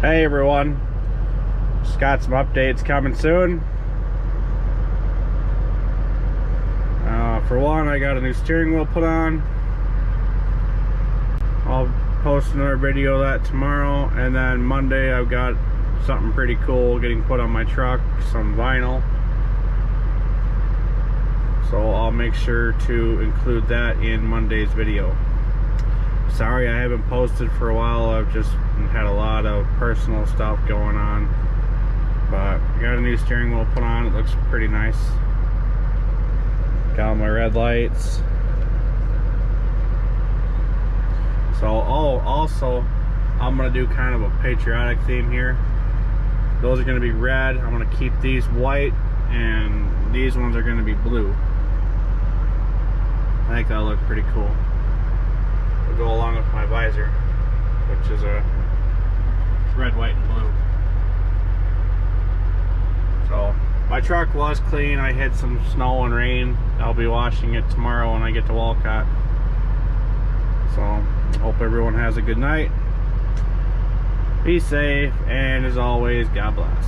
Hey everyone, just got some updates coming soon. For one, I got a new steering wheel put on. I'll post another video of that tomorrow, and then Monday I've got something pretty cool getting put on my truck, some vinyl. So I'll make sure to include that in Monday's video. Sorry I haven't posted for a while. I've just had a lot of personal stuff going on, but I got a new steering wheel put on. It looks pretty nice. Got all my red lights. So also I'm gonna do kind of a patriotic theme here. Those are gonna be red. I'm gonna keep these white, and these ones are gonna be blue. I think that'll look pretty cool. Will go along with my visor, which is a red, white, and blue. So my truck was clean. I had some snow and rain. I'll be washing it tomorrow when I get to Walcott. So hope everyone has a good night. Be safe, and as always, God bless.